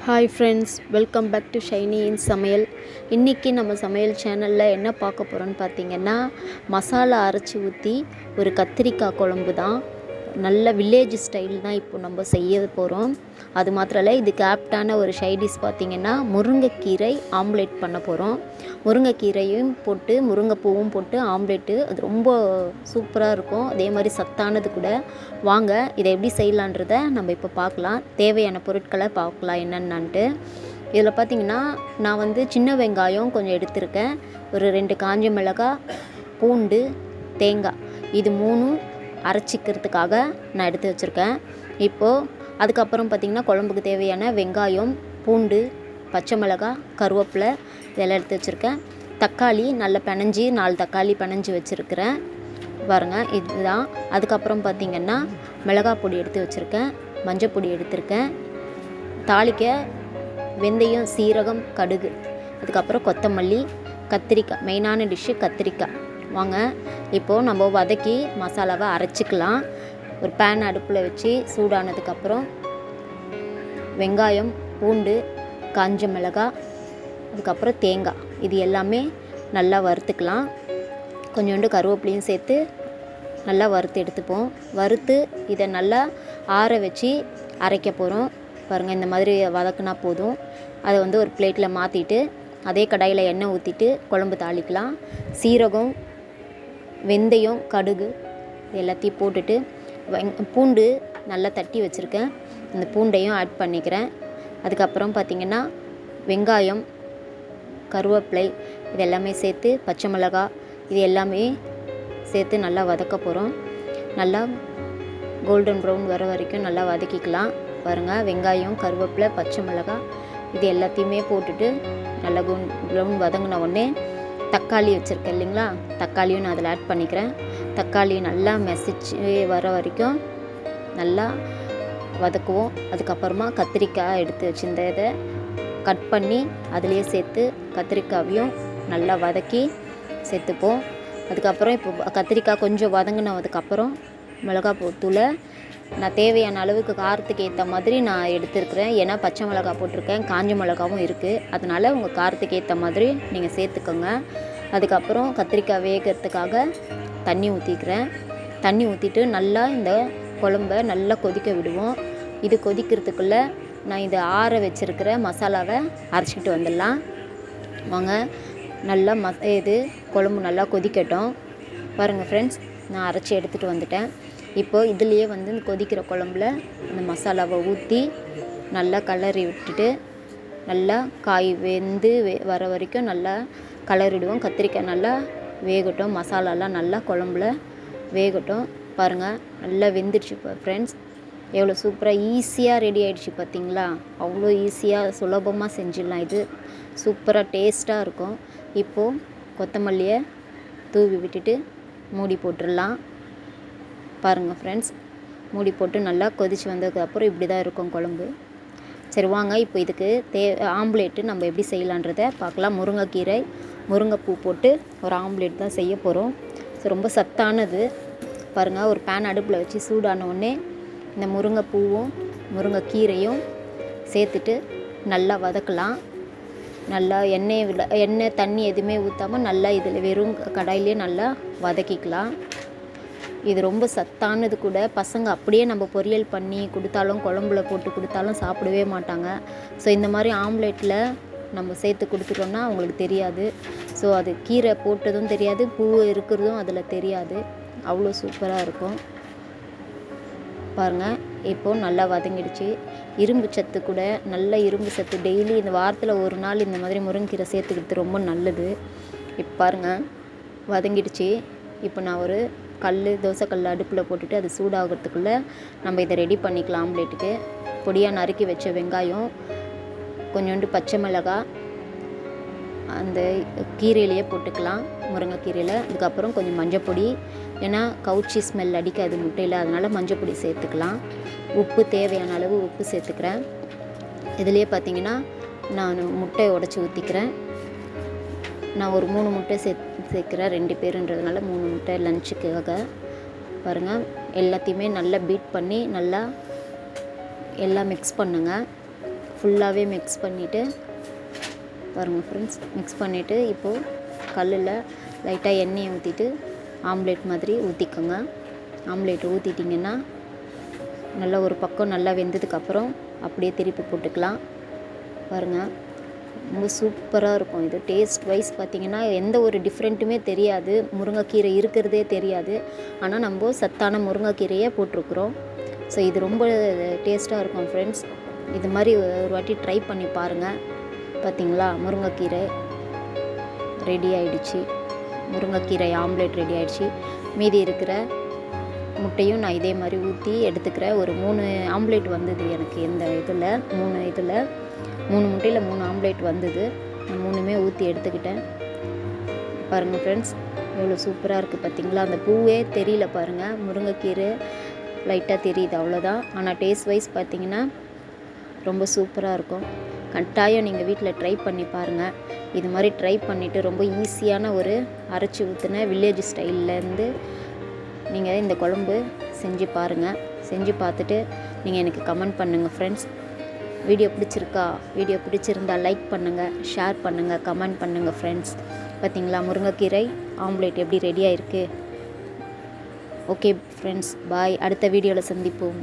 Hi friends, welcome back to Shiny in Samayal. இன்றைக்கி நம்ம சமையல் சேனலில் என்ன பார்க்க போகிறோன்னு பார்த்தீங்கன்னா, மசாலா அரைச்சி ஊற்றி ஒரு கத்திரிக்காய் குழம்பு தான். நல்ல வில்லேஜ் ஸ்டைல் தான் இப்போ நம்ம செய்ய போகிறோம். அது மாத்திரம் இல்லை, இதுக்கு ஆப்டான ஒரு சைடிஷ் பார்த்திங்கன்னா முருங்கைக்கீரை ஆம்லேட் பண்ண போகிறோம். முருங்கைக்கீரையும் போட்டு முருங்கைப்பூவும் போட்டு ஆம்லேட்டு அது ரொம்ப சூப்பராக இருக்கும். அதே மாதிரி சத்தானது கூட. வாங்க இதை எப்படி செய்யலான்றதை நம்ம இப்போ பார்க்கலாம். தேவையான பொருட்களை பார்க்கலாம் என்னென்னான்ட்டு. இதில் பார்த்திங்கன்னா நான் சின்ன வெங்காயம் கொஞ்சம் எடுத்திருக்கேன். ஒரு 2 காஞ்ச மிளகாய், பூண்டு, தேங்காய், இது 3 அரைச்சிக்கிறதுக்காக நான் எடுத்து வச்சுருக்கேன். இப்போது அதுக்கப்புறம் பார்த்திங்கன்னா குழம்புக்கு தேவையான வெங்காயம், பூண்டு, பச்சை மிளகாய், கருவேப்பிலை இதெல்லாம் எடுத்து வச்சுருக்கேன். தக்காளி நல்லா பிணைஞ்சி 4 தக்காளி பிணைஞ்சி வச்சுருக்கிறேன் பாருங்கள், இதுதான். அதுக்கப்புறம் பார்த்திங்கன்னா மிளகாய் பொடி எடுத்து வச்சுருக்கேன், மஞ்சள் பொடி எடுத்திருக்கேன், தாளிக்க வெந்தயம், சீரகம், கடுகு, அதுக்கப்புறம் கொத்தமல்லி, கத்திரிக்காய். மெயினான டிஷ்ஷு கத்திரிக்காய். வாங்க இப்போது நம்ம வதக்கி மசாலாவை அரைச்சிக்கலாம். ஒரு பேன் அடுப்பில் வச்சு சூடானதுக்கப்புறம் வெங்காயம், பூண்டு, காஞ்ச மிளகாய், அதுக்கப்புறம் தேங்காய் இது எல்லாமே நல்லா வறுத்துக்கலாம். கொஞ்சோண்டு கருவேப்பிலையும் சேர்த்து நல்லா வறுத்து எடுத்துப்போம். வறுத்து இதை நல்லா ஆற வச்சு அரைக்க போகிறோம். பாருங்கள், இந்த மாதிரி வதக்குனா போதும். அதை ஒரு பிளேட்டில் மாற்றிட்டு அதே கடாயில் எண்ணெய் ஊற்றிட்டு குழம்பு தாளிக்கலாம். சீரகம், வெந்தயம், கடுகு எல்லாத்தையும் போட்டுட்டு பூண்டு நல்லா தட்டி வச்சுருக்கேன், அந்த பூண்டையும் ஆட் பண்ணிக்கிறேன். அதுக்கப்புறம் பார்த்திங்கன்னா வெங்காயம், கருவேப்பிலை இது எல்லாமே சேர்த்து, பச்சை மிளகாய் இது எல்லாமே சேர்த்து நல்லா வதக்க போகிறோம். நல்லா கோல்டன் ப்ரௌன் வர வரைக்கும் நல்லா வதக்கிக்கலாம். பாருங்கள், வெங்காயம், கருவேப்பிலை, பச்சை மிளகாய் இது எல்லாத்தையுமே போட்டுட்டு நல்லா ப்ரௌன் வதங்கின உடனே தக்காளி வச்சுருக்கேன் இல்லைங்களா, தக்காளியும் நான் அதில் ஆட் பண்ணிக்கிறேன். தக்காளி நல்லா மெசிச்சு வர வரைக்கும் நல்லா வதக்குவோம். அதுக்கப்புறமா கத்திரிக்காய் எடுத்து வச்சுருந்த இதை கட் பண்ணி அதிலே சேர்த்து கத்திரிக்காயையும் நல்லா வதக்கி சேர்த்துப்போம். அதுக்கப்புறம் இப்போ கத்திரிக்காய் கொஞ்சம் வதங்கினதுக்கப்புறம் மிளகாய் தூளை நான் தேவையான அளவுக்கு காரத்துக்கு ஏற்ற மாதிரி நான் எடுத்துருக்கிறேன். ஏன்னா பச்சை மிளகாய் போட்டிருக்கேன், காஞ்ச மிளகாவும் இருக்குது, அதனால் உங்கள் காரத்துக்கு ஏற்ற மாதிரி நீங்கள் சேர்த்துக்கோங்க. அதுக்கப்புறம் கத்திரிக்காய் வேகிறதுக்காக தண்ணி ஊற்றிக்கிறேன். தண்ணி ஊற்றிட்டு நல்லா இந்த குழம்ப நல்லா கொதிக்க விடுவோம். இது கொதிக்கிறதுக்குள்ளே நான் இதை ஆற வச்சுருக்கிற மசாலாவை அரைச்சிக்கிட்டு வந்துடலாம். வாங்க, நல்லா இது குழம்பு நல்லா கொதிக்கட்டும். பாருங்கள் ஃப்ரெண்ட்ஸ், நான் அரைச்சி எடுத்துகிட்டு வந்துட்டேன். இப்போது இதுலேயே கொதிக்கிற குழம்புல அந்த மசாலாவை ஊற்றி நல்லா கலரி விட்டுட்டு நல்லா காய் வெந்து வர வரைக்கும் நல்லா கலரிடுவோம். கத்திரிக்காய் நல்லா வேகட்டும், மசாலாலாம் நல்லா குழம்புல வேகட்டும். பாருங்கள், நல்லா வெந்துடுச்சு ஃப்ரெண்ட்ஸ். எவ்வளோ சூப்பராக ஈஸியாக ரெடி ஆகிடுச்சு பார்த்திங்களா? அவ்வளோ ஈஸியாக சுலபமாக செஞ்சிடலாம். இது சூப்பராக டேஸ்ட்டாக இருக்கும். இப்போது கொத்தமல்லியை தூவி விட்டுட்டு மூடி போட்டுடலாம். பாருங்கள் ஃப்ரெண்ட்ஸ், மூடி போட்டு நல்லா கொதித்து வந்ததுக்கப்புறம் இப்படி தான் இருக்கும் குழம்பு. சரி வாங்க, இப்போ இதுக்கு ஆம்லேட்டு நம்ம எப்படி செய்யலான்றதை பார்க்கலாம். முருங்கைக்கீரை, முருங்கைப்பூ போட்டு ஒரு ஆம்லேட் தான் செய்ய போகிறோம். ஸோ ரொம்ப சத்தானது. பாருங்கள், ஒரு பேன் அடுப்பில் வச்சு சூடான உடனே இந்த முருங்கைப்பூவும் முருங்கைக்கீரையும் சேர்த்துட்டு நல்லா வதக்கலாம். நல்லா எண்ணெய் தண்ணி எதுவுமே ஊற்றாமல் நல்லா இதில் வெறும் கடாயிலே நல்லா வதக்கிக்கலாம். இது ரொம்ப சத்தானது கூட. பசங்க அப்படியே நம்ம பொரியல் பண்ணி கொடுத்தாலும் குழம்புல போட்டு கொடுத்தாலும் சாப்பிடவே மாட்டாங்க. ஸோ இந்த மாதிரி ஆம்லேட்டில் நம்ம சேர்த்து கொடுத்துட்டோன்னா அவங்களுக்கு தெரியாது. ஸோ அது கீரை போட்டதும் தெரியாது, பூ இருக்கிறதும் அதில் தெரியாது. அவ்வளோ சூப்பராக இருக்கும். பாருங்கள், இப்போது நல்லா வதங்கிடுச்சு. இரும்பு சத்து கூட, நல்ல இரும்பு சத்து. டெய்லி இந்த வாரத்தில் ஒரு நாள் இந்த மாதிரி முருங்கீரை சேர்த்துக்கிறது ரொம்ப நல்லது. இப்போ பாருங்கள், வதங்கிடுச்சு. இப்போ நான் ஒரு தோசைக்கல் அடுப்பில் போட்டுட்டு அது சூடாகிறதுக்குள்ளே நம்ம இதை ரெடி பண்ணிக்கலாம். ஆம்லேட்டுக்கு பொடியாக நறுக்கி வச்ச வெங்காயம், கொஞ்சோண்டு பச்சை மிளகாய் அந்த கீரையிலையே போட்டுக்கலாம், முருங்கைக்கீரையில். அதுக்கப்புறம் கொஞ்சம் மஞ்சள் பொடி, ஏன்னா கவுச்சி ஸ்மெல் அடிக்காது முட்டையில், அதனால் மஞ்சள் பொடி சேர்த்துக்கலாம். உப்பு தேவையான அளவு உப்பு சேர்த்துக்கிறேன். இதுலேயே பார்த்திங்கன்னா நான் முட்டையை உடச்சி ஊற்றிக்கிறேன். நான் ஒரு 3 முட்டை சேர்க்குறேன், 2 பேருன்றதுனால 3 முட்டை லஞ்சுக்காக. பாருங்கள், எல்லாத்தையுமே நல்லா பீட் பண்ணி நல்லா எல்லாம் மிக்ஸ் பண்ணுங்கள். ஃபுல்லாகவே மிக்ஸ் பண்ணிவிட்டு பாருங்கள் ஃப்ரெண்ட்ஸ், மிக்ஸ் பண்ணிவிட்டு இப்போது கல்லில் லைட்டாக எண்ணெயை ஊற்றிட்டு ஆம்லேட் மாதிரி ஊற்றிக்கோங்க. ஆம்லேட் ஊற்றிட்டிங்கன்னா நல்லா ஒரு பக்கம் நல்லா வெந்ததுக்கப்புறம் அப்படியே திருப்பி போட்டுக்கலாம். பாருங்கள், ரொம்ப சூப்பராக இருக்கும். இது டேஸ்ட் வைஸ் பார்த்திங்கன்னா எந்த ஒரு டிஃப்ரெண்ட்டுமே தெரியாது, முருங்கைக்கீரை இருக்கிறதே தெரியாது. ஆனால் நம்ம சத்தான முருங்கைக்கீரையே போட்டிருக்குறோம். ஸோ இது ரொம்ப டேஸ்ட்டாக இருக்கும் ஃப்ரெண்ட்ஸ். இது மாதிரி ஒரு வாட்டி ட்ரை பண்ணி பாருங்கள். பார்த்திங்களா, முருங்கைக்கீரை ரெடி ஆகிடுச்சு. முருங்கைக்கீரை ஆம்லேட் ரெடி ஆகிடுச்சு. மீதி இருக்கிற முட்டையும் நான் இதே மாதிரி ஊற்றி எடுத்துக்கிறேன். ஒரு 3 ஆம்லேட் வந்தது எனக்கு இந்த இதில். 3 முட்டையில் 3 ஆம்லேட் வந்தது. நான் 3மே ஊற்றி எடுத்துக்கிட்டேன். பாருங்கள் ஃப்ரெண்ட்ஸ், எவ்வளோ சூப்பராக இருக்குது பார்த்திங்களா. அந்த பூவே தெரியல பாருங்கள், முருங்கைக்கீரை லைட்டாக தெரியுது, அவ்வளோதான். ஆனால் டேஸ்ட் வைஸ் பார்த்திங்கன்னா ரொம்ப சூப்பராக இருக்கும். கட்டாயம் நீங்கள் வீட்டில் ட்ரை பண்ணி பாருங்கள். இது மாதிரி ட்ரை பண்ணிவிட்டு ரொம்ப ஈஸியான ஒரு அரைச்சி ஊற்றின வில்லேஜ் ஸ்டைல்லேருந்து நீங்கள் இந்த குழம்பு செஞ்சு பாருங்கள். செஞ்சு பார்த்துட்டு நீங்கள் எனக்கு கமெண்ட் பண்ணுங்கள் ஃப்ரெண்ட்ஸ். வீடியோ பிடிச்சிருந்தால் லைக் பண்ணுங்கள், ஷேர் பண்ணுங்கள், கமெண்ட் பண்ணுங்கள் ஃப்ரெண்ட்ஸ். பார்த்திங்களா, முருங்கைக்கீரை ஆம்லேட் எப்படி ரெடி ஆகிருக்கு. ஓகே ஃப்ரெண்ட்ஸ், பாய். அடுத்த வீடியோவில் சந்திப்போம்.